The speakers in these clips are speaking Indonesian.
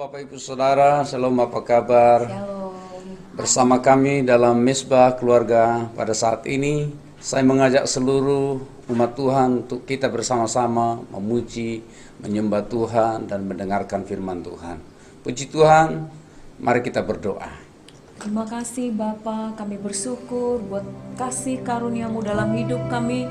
Bapak Ibu Saudara, Shalom, apa kabar? Shalom. Bersama kami dalam Misbah Keluarga pada saat ini, saya mengajak seluruh umat Tuhan untuk kita bersama-sama memuji, menyembah Tuhan dan mendengarkan firman Tuhan. Puji Tuhan, mari kita berdoa. Terima kasih Bapa, kami bersyukur buat kasih karunia-Mu dalam hidup kami.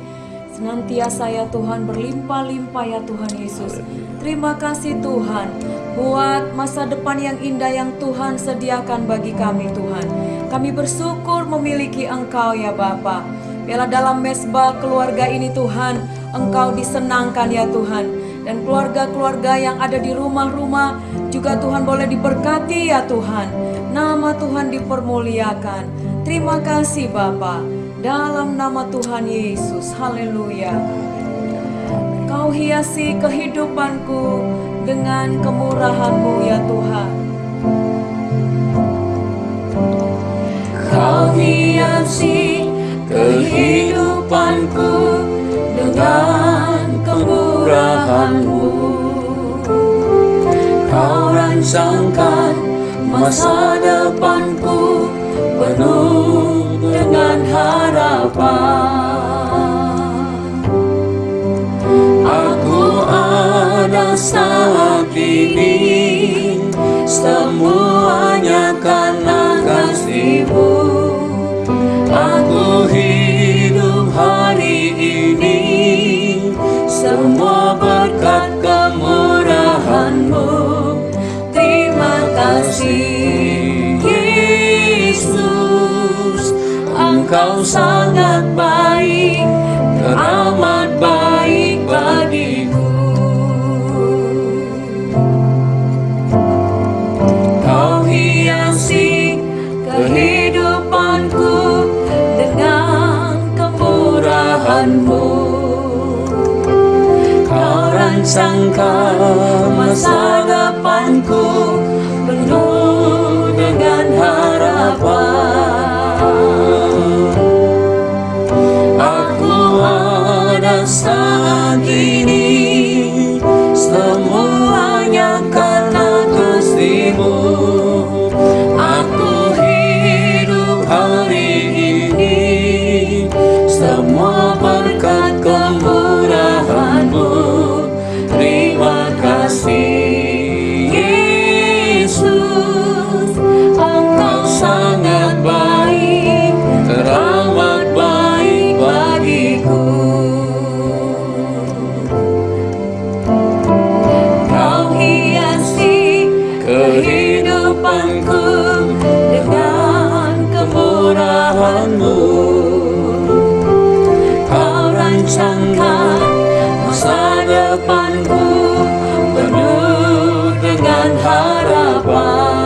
Senantiasa ya Tuhan, berlimpah-limpah ya Tuhan Yesus. Terima kasih Tuhan buat masa depan yang indah yang Tuhan sediakan bagi kami Tuhan. Kami bersyukur memiliki Engkau ya Bapa. Biarlah dalam mesbah keluarga ini Tuhan, Engkau disenangkan ya Tuhan. Dan keluarga-keluarga yang ada di rumah-rumah juga Tuhan boleh diberkati ya Tuhan. Nama Tuhan dipermuliakan. Terima kasih Bapa. Dalam nama Tuhan Yesus, haleluya. Kau hiasi kehidupanku dengan kemurahan-Mu ya Tuhan. Kau hiasi kehidupanku dengan kemurahan-Mu. Kau rancangkan masa depanku penuh dengan harapan. Aku ada saat ini, semuanya karena kasih-Mu. Aku hidup hari ini, semua berkat kemurahan-Mu. Terima kasih Yesus, Engkau sangat baik, teramat baik bagiku. Kau hiasi kehidupanku dengan kemurahan-Mu. Kau rancangkan masa depanku penuh dengan harapan. Aku ada saat ini, semuanya karena kasih-Mu. Aku hidup hari ini, semua berkat kemurahan-Mu. Terima kasih Yesus, Engkau sangat baik, teramat baik bagiku. Kau hiasi kehidupanku dengan kemurahan-Mu. Kau rancangkan masa depanku penuh dengan harapan.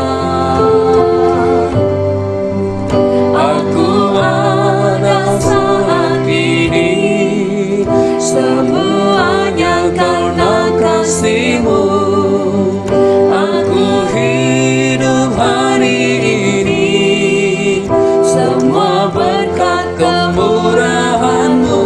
Aku ada saat ini, semuanya karena kasih-Mu. Aku hidup hari ini, semua berkat kemurahan-Mu.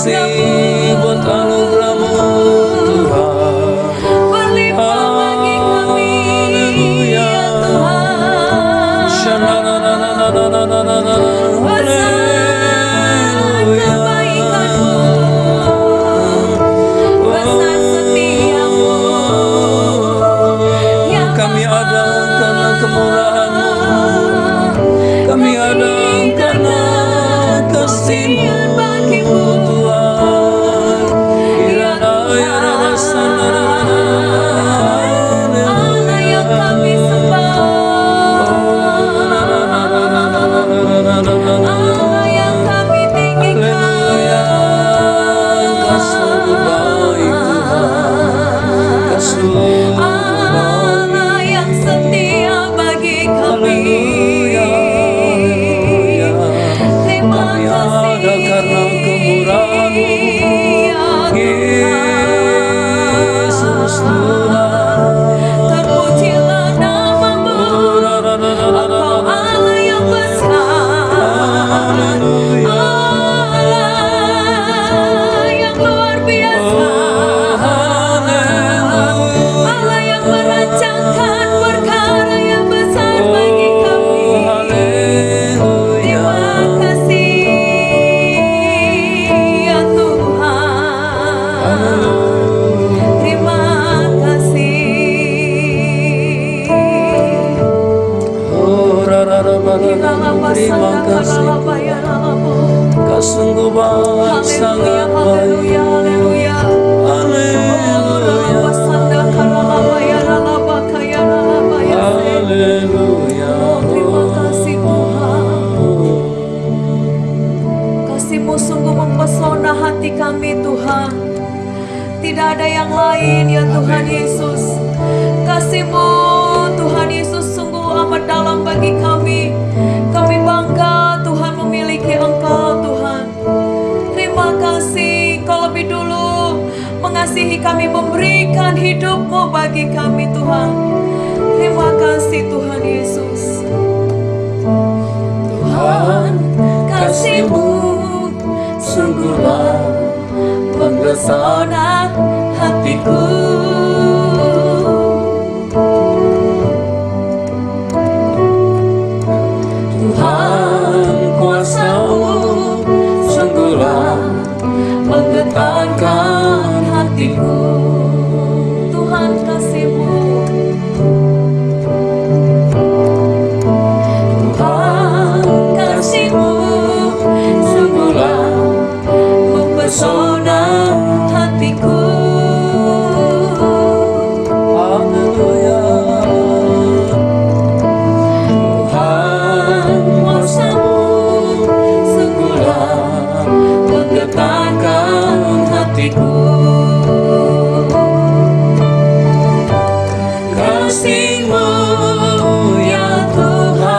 kasih buat anugerah-Mu Tuhan. Berlimpah bagi kami ya Tuhan. Besar kebaikan-Mu, besar setia-Mu. Ya Kami ada karena kemurahan-Mu, kami ada karena kasih-Mu Tuhan. Allah yang kami sembah, Allah yang kami tinggikan. Allah yang setia bagi kami. Terima Kami kasih ada karena kemurahan-Mu, ya Yesus Tuhan. Terpujilah nama-Mu, Engkau Allah yang besar, Allah yang luar biasa, Allah yang merancangkan perkara yang besar bagi kami. Terima kasih ya Tuhan. Terima kasih. Terima kasih, Kau sungguh baik, sangat baik. Haleluya, Haleluya. terima kasih Tuhan. Kasih-Mu sungguh mempesona hati kami Tuhan. Tidak ada yang lain ya Tuhan Yesus. Kasih-Mu Tuhan Yesus sungguh amat dalam bagi kami. Kami bangga Tuhan memiliki Engkau Tuhan. Terima kasih Kau lebih dulu mengasihi kami, memberikan hidup-Mu bagi kami Tuhan. Terima kasih Tuhan Yesus. Tuhan, kasih-Mu sungguhlah mempesona hatiku. Tuhan, kuasa-Mu sungguhlah menggetarkan hatiku. Tuhan, kasih-Mu, Tuhan, kasih-Mu sungguhlah mempesona hatiku. Haleluya. Tuhan, kuasa-Mu sungguhlah menggetarkan hatiku. Kasih-Mu ya Tuhan,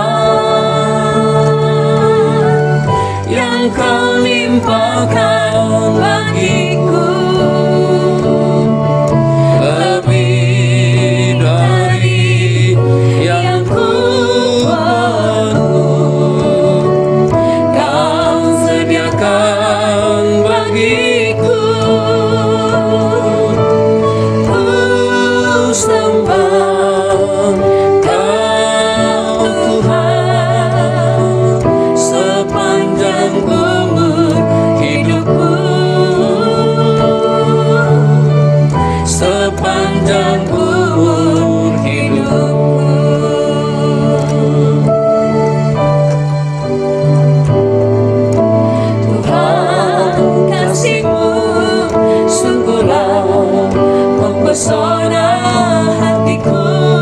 yang Kau limpahkan bagiku, Lebih dari yang ku perlu, Kau sediakan bagiku. ku Sembah Kau Tuhan sepanjang umur hidupku, sepanjang umur hidupku. Tuhan, kasih-Mu sungguhlah mempesona hatiku.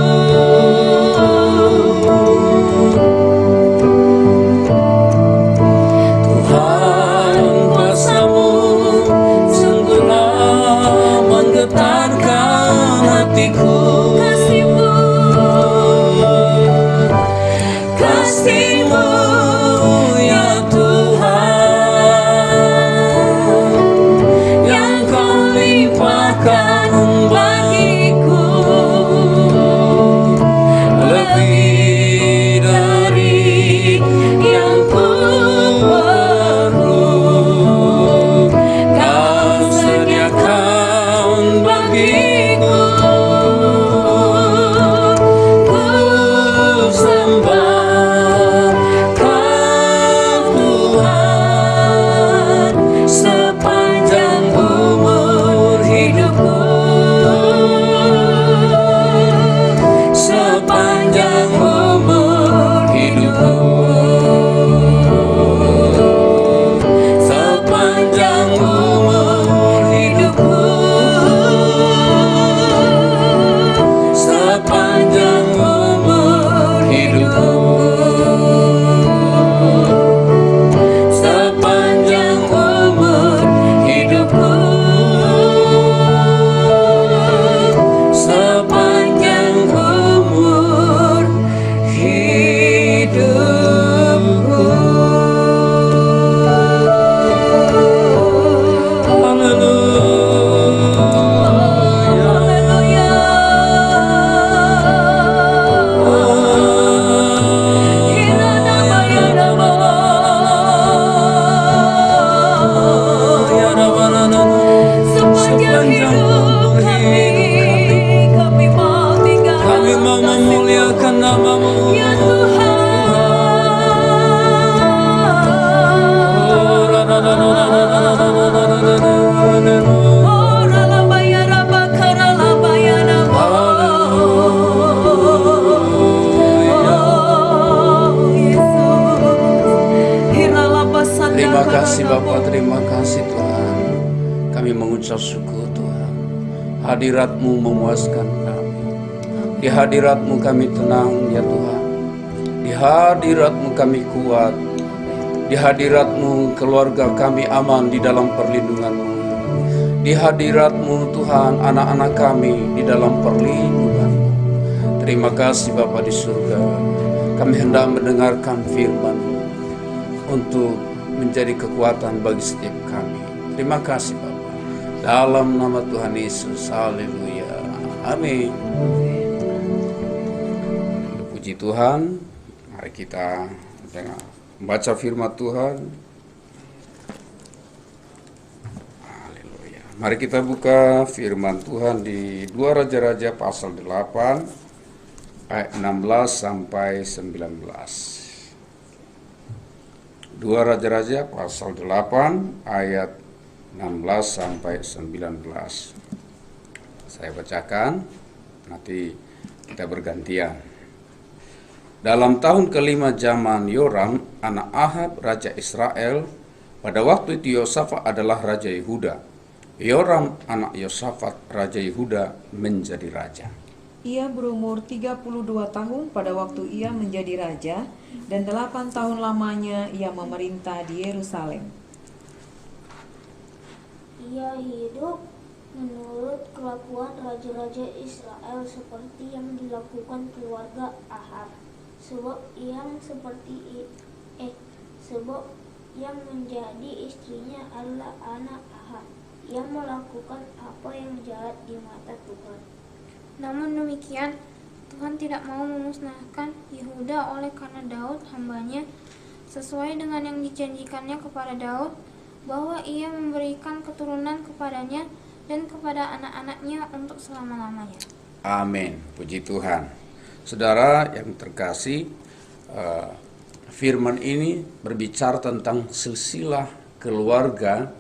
umur hidupku, sepanjang umur hidupku, sepanjang umur hidupku. Sepanjang hidup kami mau tinggal, Kami mau memuliakan nama-Mu. ya Tuhan. Oh, ralabaya rabaka ralabaya namo. Oh, Yesus. Hiralabasanda Terima kasih karanamo. Bapa, terima kasih Tuhan. Kami mengucap syukur Tuhan. Hadirat-Mu memuaskan kami. Di hadirat-Mu kami tenang ya Tuhan. Di hadirat-Mu kami kuat. Di hadirat-Mu keluarga kami aman di dalam perlindungan-Mu. Di hadirat-Mu Tuhan anak-anak kami di dalam perlindungan-Mu. Terima kasih Bapa di surga. Kami hendak mendengarkan firman-Mu untuk menjadi kekuatan bagi setiap kami. Terima kasih Bapa. Dalam nama Tuhan Yesus, haleluya. Amin. Puji Tuhan. Mari kita membaca firman Tuhan. Haleluya. Mari kita buka firman Tuhan di 2 Raja-Raja pasal 8 ayat 16 sampai 19. 2 Raja-Raja pasal 8 ayat 16 sampai 19. Saya bacakan, nanti kita bergantian. Dalam tahun kelima zaman Yoram, anak Ahab, Raja Israel, pada waktu itu Yosafat adalah Raja Yehuda. Yoram, anak Yosafat, Raja Yehuda, menjadi raja. Ia berumur 32 tahun pada waktu ia menjadi raja, dan 8 tahun lamanya ia memerintah di Yerusalem. Ia hidup menurut kelakuan raja-raja Israel seperti yang dilakukan keluarga Ahab, sebab yang menjadi istrinya adalah anak Ahab. Ia melakukan apa yang jahat di mata Tuhan. Namun demikian, Tuhan tidak mau memusnahkan Yehuda oleh karena Daud hambanya, sesuai dengan yang dijanjikannya kepada Daud, bahwa ia memberikan keturunan kepadanya dan kepada anak-anaknya untuk selama-lamanya. Amin. Puji Tuhan. Saudara yang terkasih, firman ini berbicara tentang silsilah keluarga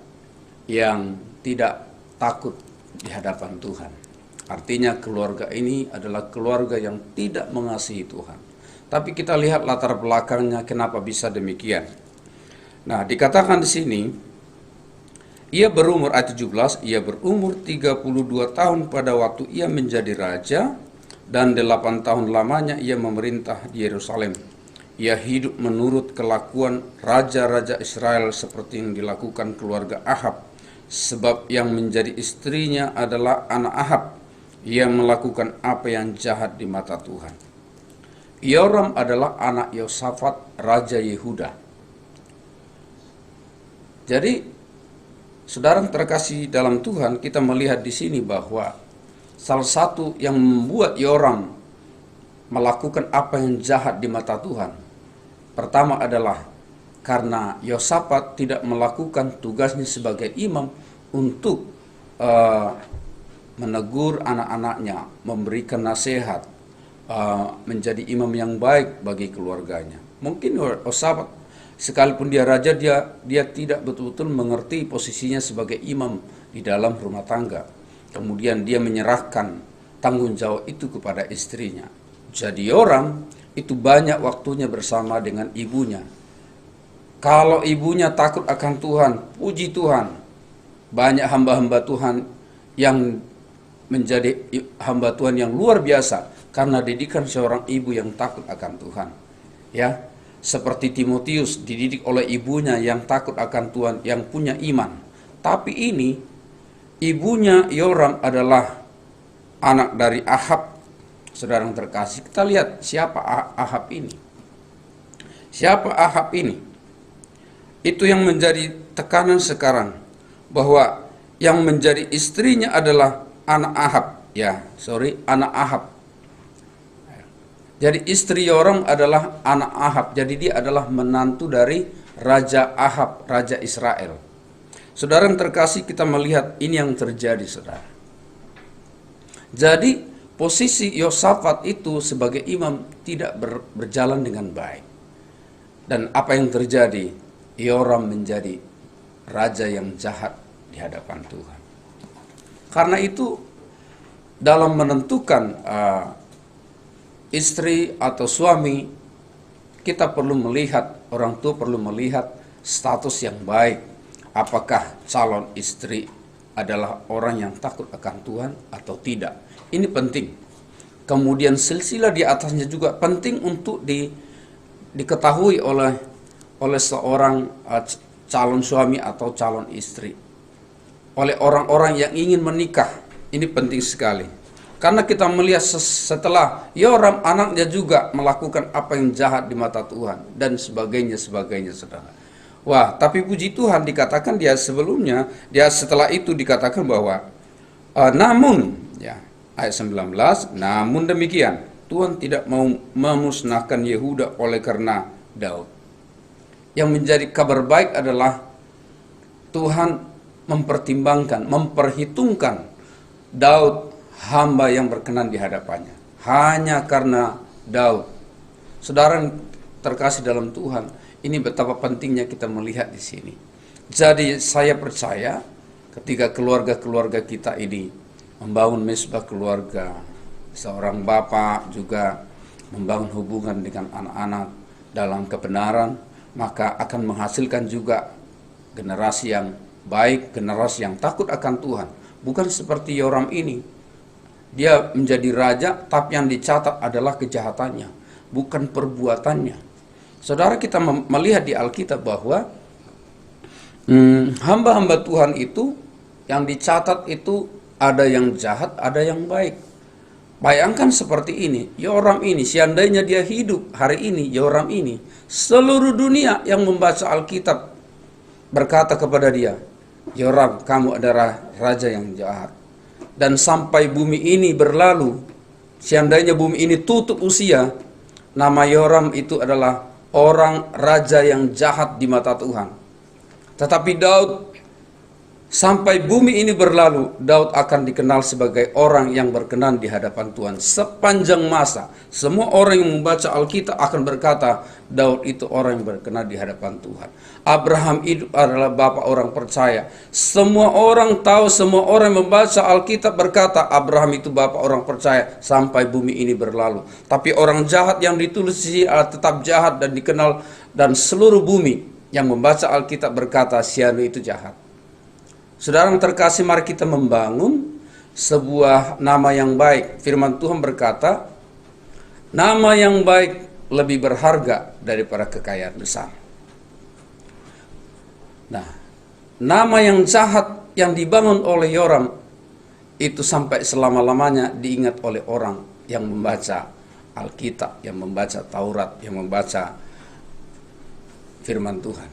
yang tidak takut di hadapan Tuhan. Artinya keluarga ini adalah keluarga yang tidak mengasihi Tuhan. Tapi kita lihat latar belakangnya kenapa bisa demikian. Nah, dikatakan di sini, ia berumur ayat 17, ia berumur 32 tahun pada waktu ia menjadi raja, dan 8 tahun lamanya ia memerintah di Yerusalem. Ia hidup menurut kelakuan raja-raja Israel seperti yang dilakukan keluarga Ahab, sebab yang menjadi istrinya adalah anak Ahab. Ia melakukan apa yang jahat di mata Tuhan. Yoram adalah anak Yosafat, Raja Yehuda. Jadi, saudara terkasih dalam Tuhan, kita melihat di sini bahwa salah satu yang membuat Yoram melakukan apa yang jahat di mata Tuhan, pertama adalah karena Yosafat tidak melakukan tugasnya sebagai imam untuk menegur anak-anaknya, memberikan nasihat, menjadi imam yang baik bagi keluarganya. Mungkin Yosafat, sekalipun dia raja, dia tidak betul-betul mengerti posisinya sebagai imam di dalam rumah tangga. Kemudian dia menyerahkan tanggung jawab itu kepada istrinya. Jadi Yoram itu banyak waktunya bersama dengan ibunya. Kalau ibunya takut akan Tuhan, puji Tuhan, banyak hamba-hamba Tuhan yang menjadi hamba Tuhan yang luar biasa, karena didikan seorang ibu yang takut akan Tuhan. Ya, seperti Timotius dididik oleh ibunya yang takut akan Tuhan, yang punya iman. Tapi ini ibunya Yoram adalah anak dari Ahab. Saudara yang terkasih, kita lihat siapa Ahab ini. Siapa Ahab ini? Itu yang menjadi tekanan sekarang, bahwa yang menjadi istrinya adalah anak Ahab. Anak Ahab. Jadi istri Yoram adalah anak Ahab. Jadi dia adalah menantu dari Raja Ahab, Raja Israel. Saudara yang terkasih, kita melihat ini yang terjadi, saudara. Jadi posisi Yosafat itu sebagai imam tidak berjalan dengan baik. Dan apa yang terjadi? Yoram menjadi raja yang jahat di hadapan Tuhan. Karena itu dalam menentukan istri atau suami, kita perlu melihat, orang tua perlu melihat status yang baik. Apakah calon istri adalah orang yang takut akan Tuhan atau tidak. Ini penting. Kemudian silsilah di atasnya juga penting untuk diketahui oleh seorang calon suami atau calon istri. Oleh orang-orang yang ingin menikah. Ini penting sekali. Karena kita melihat setelah Yoram anaknya juga melakukan apa yang jahat di mata Tuhan dan sebagainya, saudara. Wah, tapi puji Tuhan dikatakan dia setelah itu dikatakan bahwa namun, ayat 19, namun demikian Tuhan tidak mau memusnahkan Yehuda oleh karena Daud. Yang menjadi kabar baik adalah Tuhan memperhitungkan Daud, hamba yang berkenan di hadapannya. Hanya karena Daud. Saudara yang terkasih dalam Tuhan, ini betapa pentingnya kita melihat di sini. Jadi saya percaya ketika keluarga-keluarga kita ini membangun mesbah keluarga, seorang bapak juga membangun hubungan dengan anak-anak dalam kebenaran, maka akan menghasilkan juga generasi yang baik, generasi yang takut akan Tuhan. Bukan seperti Yoram ini. Dia menjadi raja, tapi yang dicatat adalah kejahatannya, bukan perbuatannya. Saudara, kita melihat di Alkitab bahwa hamba-hamba Tuhan itu yang dicatat itu ada yang jahat, ada yang baik. Bayangkan seperti ini, Yoram ini, seandainya dia hidup hari ini, Yoram ini, seluruh dunia yang membaca Alkitab berkata kepada dia, Yoram, kamu adalah raja yang jahat. Dan sampai bumi ini berlalu, seandainya bumi ini tutup usia, nama Yoram itu adalah orang raja yang jahat di mata Tuhan. Tetapi Daud, sampai bumi ini berlalu, Daud akan dikenal sebagai orang yang berkenan di hadapan Tuhan sepanjang masa. Semua orang yang membaca Alkitab akan berkata, Daud itu orang yang berkenan di hadapan Tuhan. Abraham itu adalah bapak orang percaya. Semua orang tahu, semua orang yang membaca Alkitab berkata, Abraham itu bapak orang percaya sampai bumi ini berlalu. Tapi orang jahat yang ditulis tetap jahat dan dikenal, dan seluruh bumi yang membaca Alkitab berkata, sianu itu jahat. Saudara yang terkasih, mari kita membangun sebuah nama yang baik. Firman Tuhan berkata, nama yang baik lebih berharga daripada kekayaan besar. Nah, nama yang jahat yang dibangun oleh Yoram itu sampai selama-lamanya diingat oleh orang yang membaca Alkitab, yang membaca Taurat, yang membaca firman Tuhan.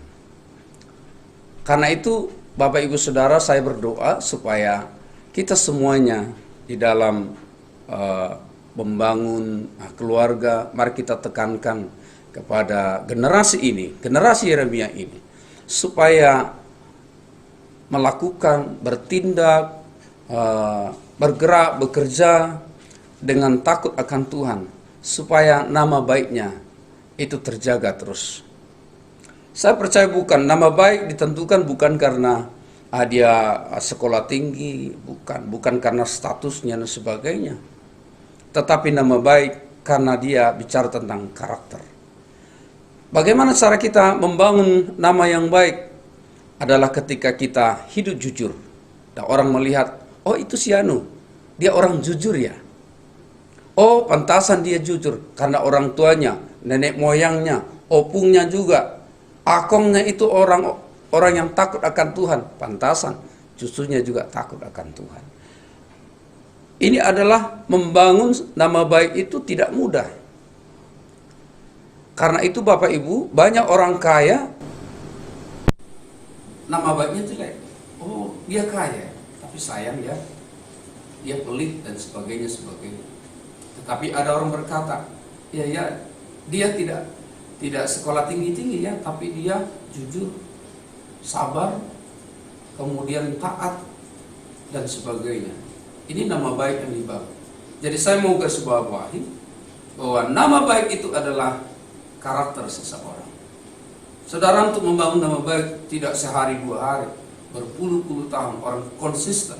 Karena itu, Bapak Ibu Saudara, saya berdoa supaya kita semuanya di dalam membangun keluarga, mari kita tekankan kepada generasi ini, generasi Yeremia ini, supaya melakukan, bertindak, bergerak, bekerja dengan takut akan Tuhan, supaya nama baiknya itu terjaga terus. Saya percaya bukan, nama baik ditentukan bukan karena dia sekolah tinggi, bukan karena statusnya dan sebagainya. Tetapi nama baik karena dia bicara tentang karakter. Bagaimana cara kita membangun nama yang baik? Adalah ketika kita hidup jujur. Dan orang melihat, oh itu si Anu, dia orang jujur ya. Oh, pantasan dia jujur karena orang tuanya, nenek moyangnya, opungnya juga, akongnya itu orang yang takut akan Tuhan. Pantasan cucunya juga takut akan Tuhan. Ini adalah membangun nama baik itu tidak mudah. Karena itu Bapak Ibu, banyak orang kaya nama baiknya jelek. Oh, dia kaya, tapi sayang ya, dia pelit dan sebagainya. Tetapi ada orang berkata, ya dia tidak sekolah tinggi ya, tapi dia jujur, sabar, kemudian taat dan sebagainya. Ini nama baik yang dibangun. Jadi saya mau garisbawahi bahwa nama baik itu adalah karakter seseorang. Saudara, untuk membangun nama baik tidak sehari dua hari, berpuluh-puluh tahun. Orang konsisten.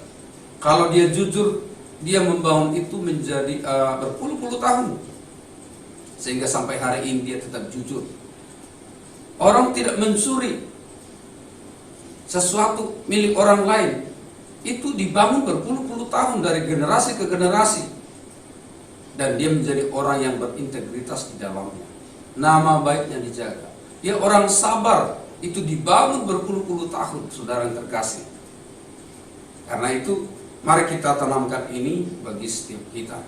Kalau dia jujur, dia membangun itu menjadi berpuluh-puluh tahun, sehingga sampai hari ini dia tetap jujur. Orang tidak mencuri sesuatu milik orang lain, itu dibangun berpuluh-puluh tahun dari generasi ke generasi, dan dia menjadi orang yang berintegritas di dalamnya. Nama baiknya dijaga. Dia orang sabar, itu dibangun berpuluh-puluh tahun, saudara yang terkasih. Karena itu mari kita tanamkan ini bagi setiap kita.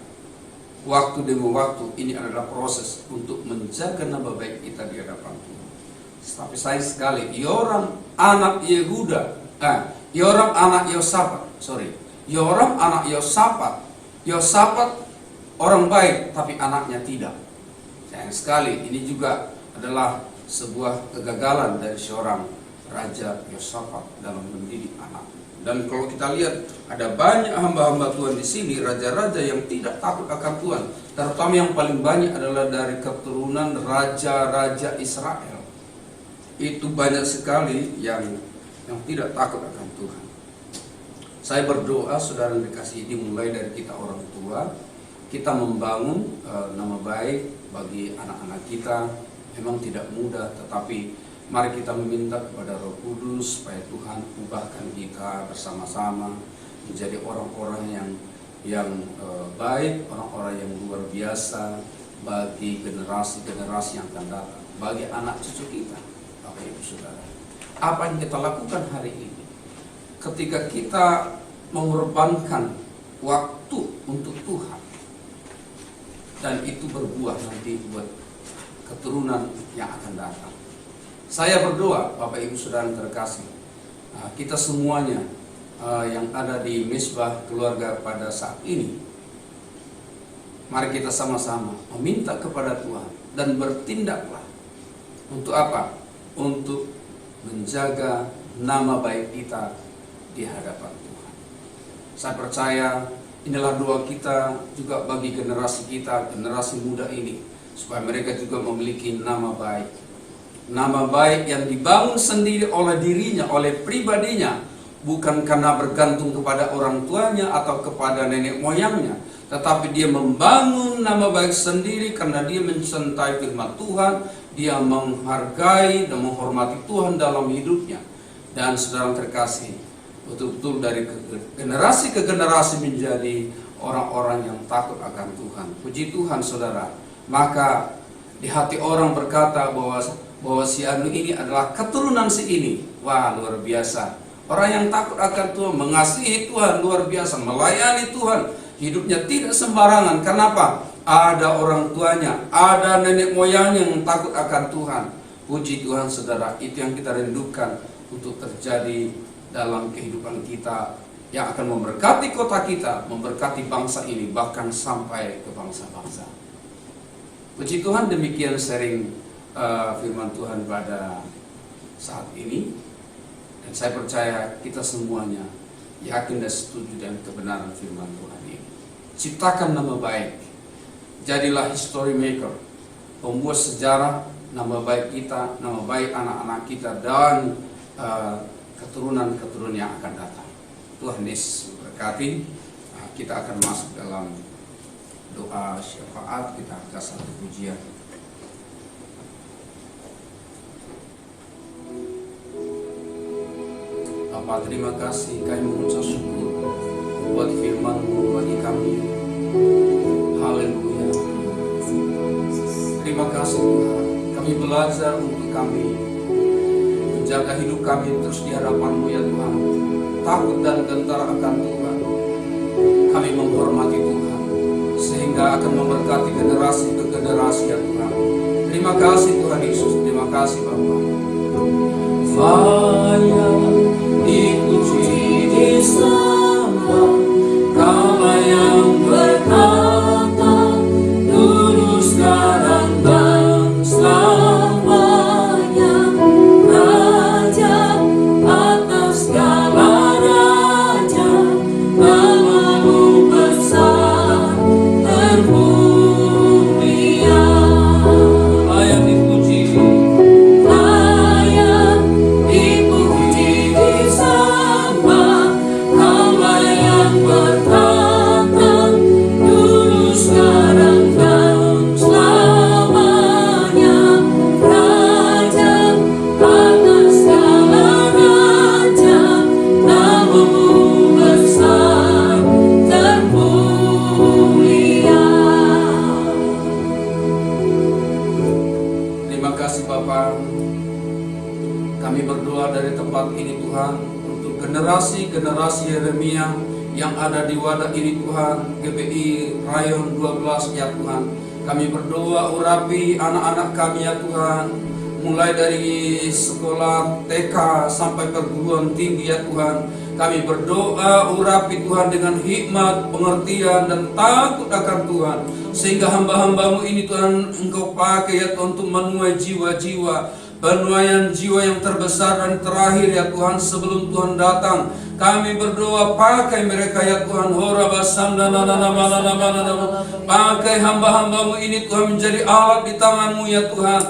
Waktu demi waktu ini adalah proses untuk menjaga nama baik kita di hadapan Tuhan. Tapi sayang sekali, Yoram anak Yehuda, Yoram anak Yosafat orang baik, tapi anaknya tidak. Sayang sekali, ini juga adalah sebuah kegagalan dari seorang Raja Yosafat dalam mendidik anak. Dan kalau kita lihat, ada banyak hamba-hamba Tuhan di sini, raja-raja yang tidak takut akan Tuhan. Terutama yang paling banyak adalah dari keturunan raja-raja Israel. Itu banyak sekali yang tidak takut akan Tuhan. Saya berdoa, saudara yang dikasihi, dimulai dari kita orang tua, kita membangun nama baik bagi anak-anak kita. Memang tidak mudah, tetapi mari kita meminta kepada Roh Kudus supaya Tuhan ubahkan kita bersama-sama menjadi orang-orang yang baik, orang-orang yang luar biasa bagi generasi-generasi yang akan datang, bagi anak cucu kita. Bapak Ibu Saudara, apa yang kita lakukan hari ini ketika kita mengorbankan waktu untuk Tuhan, dan itu berbuah nanti buat keturunan yang akan datang. Saya berdoa, Bapak Ibu Saudara yang terkasih, kita semuanya yang ada di Misbah Keluarga pada saat ini, mari kita sama-sama meminta kepada Tuhan dan bertindaklah. Untuk apa? Untuk menjaga nama baik kita di hadapan Tuhan. Saya percaya inilah doa kita juga bagi generasi kita, generasi muda ini, supaya mereka juga memiliki nama baik. Nama baik yang dibangun sendiri oleh dirinya, oleh pribadinya, bukan karena bergantung kepada orang tuanya atau kepada nenek moyangnya, tetapi dia membangun nama baik sendiri karena dia mencintai firman Tuhan, dia menghargai dan menghormati Tuhan dalam hidupnya. Dan saudara terkasih, betul-betul dari generasi ke generasi menjadi orang-orang yang takut akan Tuhan. Puji Tuhan saudara. Maka di hati orang berkata bahwa si anu ini adalah keturunan si ini. Wah, luar biasa. Orang yang takut akan Tuhan, mengasihi Tuhan, luar biasa, melayani Tuhan, hidupnya tidak sembarangan. Kenapa? Ada orang tuanya, ada nenek moyangnya yang takut akan Tuhan. Puji Tuhan saudara, itu yang kita rindukan untuk terjadi dalam kehidupan kita, yang akan memberkati kota kita, memberkati bangsa ini, bahkan sampai ke bangsa-bangsa. Puji Tuhan, demikian sharing firman Tuhan pada saat ini. Dan saya percaya kita semuanya yakin dan setuju dengan kebenaran firman Tuhan ini. Ciptakan nama baik, jadilah history maker, pembuat sejarah, nama baik kita, nama baik anak-anak kita, dan keturunan-keturunan yang akan datang. Tuhan Yesus memberkati. Kita akan masuk dalam doa syafaat. Kita angkat satu pujian. Bapa, terima kasih, kami mengucap syukur buat firman-Mu bagi kami. Haleluya. Terima kasih Tuhan. Kami belajar untuk kami menjaga hidup kami terus di hadapan-Mu ya Tuhan. Takut dan gentar akan Tuhan. Kami menghormati Tuhan sehingga akan memberkati generasi ke generasi ya Tuhan. Terima kasih Tuhan Yesus. Terima kasih Bapa. Saya dipuji disembah, Kaulah yang berkata dulu sekarang dan selamanya, Raja atas segala raja, namamu besar termulia. Layak dipuji, layak dipuji disembah, Kaulah yang bertata dulu sekarang dan selamanya, Raja atas segala raja, namamu besar termulia. Terima kasih Bapa. Kami berdoa dari tempat ini Tuhan untuk generasi-generasi Yeremia yang ada di wadah ini Tuhan, GBI Rayon 12 ya Tuhan. Kami berdoa urapi anak-anak kami ya Tuhan, mulai dari sekolah TK sampai perguruan tinggi ya Tuhan. Kami berdoa urapi Tuhan dengan hikmat, pengertian dan takut akan Tuhan, sehingga hamba-hambamu ini Tuhan Engkau pakai ya Tuhan untuk menuai jiwa-jiwa, penuaian jiwa yang terbesar dan terakhir ya Tuhan sebelum Tuhan datang. Kami berdoa pakai mereka ya Tuhan. Pakai hamba-hambamu ini Tuhan menjadi alat di tanganmu ya Tuhan.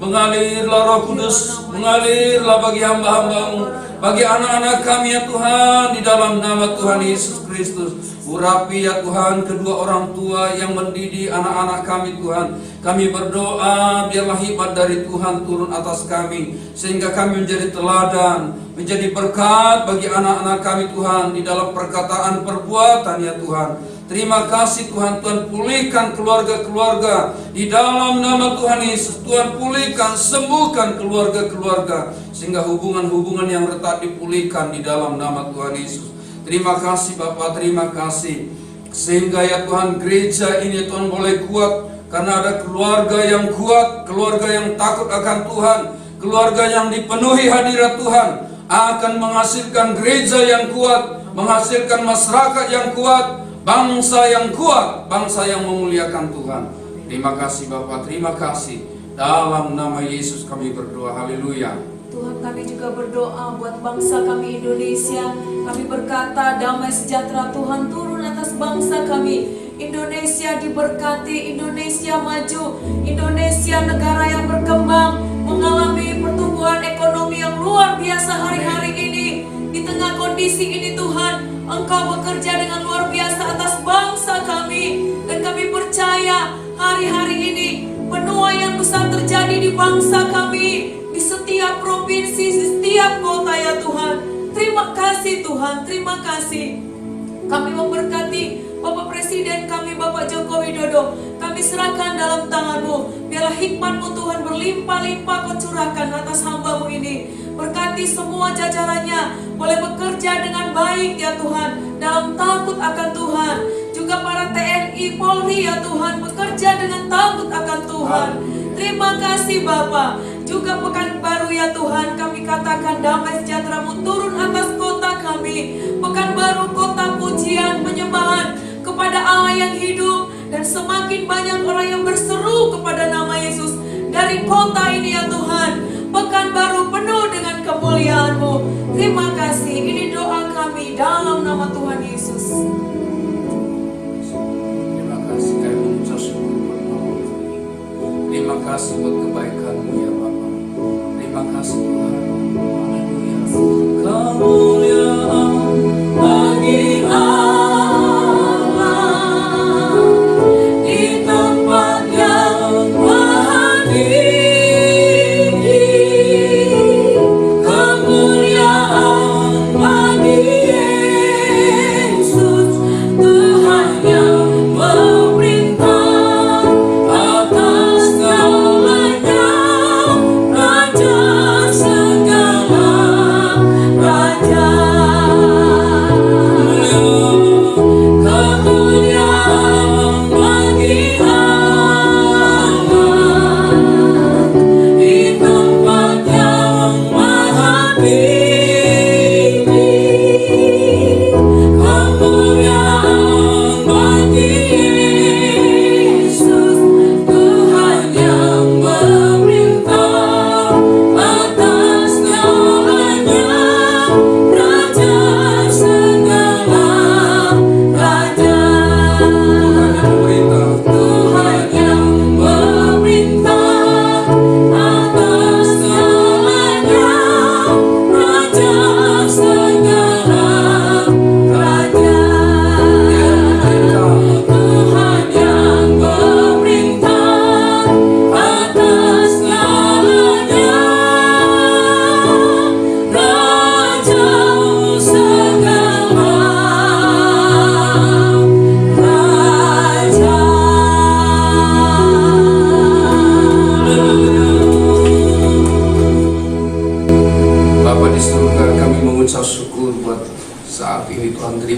Mengalirlah Roh Kudus, mengalirlah bagi hamba-hambamu, bagi anak-anak kami ya Tuhan, di dalam nama Tuhan Yesus Kristus. Urapi ya Tuhan kedua orang tua yang mendidik anak-anak kami Tuhan. Kami berdoa biarlah hikmat dari Tuhan turun atas kami, sehingga kami menjadi teladan, menjadi berkat bagi anak-anak kami Tuhan di dalam perkataan perbuatan ya Tuhan. Terima kasih Tuhan. Tuhan pulihkan keluarga-keluarga di dalam nama Tuhan Yesus. Tuhan pulihkan, sembuhkan keluarga-keluarga, sehingga hubungan-hubungan yang retak dipulihkan di dalam nama Tuhan Yesus. Terima kasih Bapak, terima kasih. Sehingga ya Tuhan gereja ini Tuhan boleh kuat, karena ada keluarga yang kuat, keluarga yang takut akan Tuhan, keluarga yang dipenuhi hadirat Tuhan, akan menghasilkan gereja yang kuat, menghasilkan masyarakat yang kuat, bangsa yang kuat, bangsa yang memuliakan Tuhan. Terima kasih Bapak, terima kasih. Dalam nama Yesus kami berdoa, haleluya. Tuhan, kami juga berdoa buat bangsa kami Indonesia. Kami berkata damai sejahtera Tuhan turun atas bangsa kami. Indonesia diberkati, Indonesia maju, Indonesia negara yang berkembang, mengalami pertumbuhan ekonomi yang luar biasa hari-hari ini. Di tengah kondisi ini Tuhan, Engkau bekerja dengan luar biasa atas bangsa kami. Dan kami percaya hari-hari ini penuaian besar terjadi di bangsa kami, di setiap provinsi, di setiap kota ya Tuhan. Terima kasih Tuhan, terima kasih. Kami memberkati Bapak Presiden kami, Bapak Joko Widodo. Kami serahkan dalam tangan-Mu. Biarlah hikmat-Mu Tuhan berlimpah-limpah Kau curahkan atas hamba-Mu ini. Berkati semua jajarannya boleh bekerja dengan baik ya Tuhan, dalam takut akan Tuhan. Juga para TNI, Polri ya Tuhan, bekerja dengan takut akan Tuhan. Terima kasih Bapa. Juga Pekanbaru ya Tuhan, kami katakan damai sejahtera-Mu turun atas kota kami. Pekanbaru kota pujian, penyembahan kepada Allah yang hidup, dan semakin banyak orang yang berseru kepada nama Yesus dari kota ini ya Tuhan. Pekanbaru penuh dengan kemuliaan-Mu. Terima kasih. Ini doa kami dalam nama Tuhan Yesus. Terima kasih kami mengucap syukur buat Bapak. Terima kasih buat kebaikan-Mu ya Bapak. Terima kasih Tuhan. Haleluya. Kemuliaan bagi Allah di tempat yang maha tinggi. Kemuliaan bagi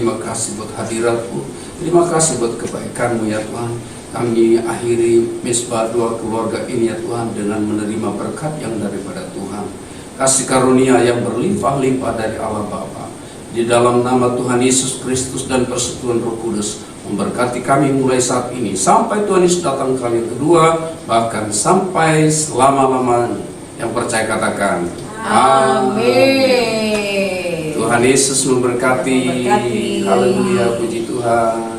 terima kasih buat hadiratmu, terima kasih buat kebaikanmu ya Tuhan. Kami akhiri Misbah Doa Keluarga ini ya Tuhan dengan menerima berkat yang daripada Tuhan. Kasih karunia yang berlimpah-limpah dari Allah Bapa. Di dalam nama Tuhan Yesus Kristus dan persekutuan Roh Kudus memberkati kami mulai saat ini sampai Tuhan Yesus datang kali kedua, bahkan sampai selama-lamanya. Yang percaya katakan Amin. Tuhan Yesus memberkati. Memberkati. Haleluya, puji Tuhan.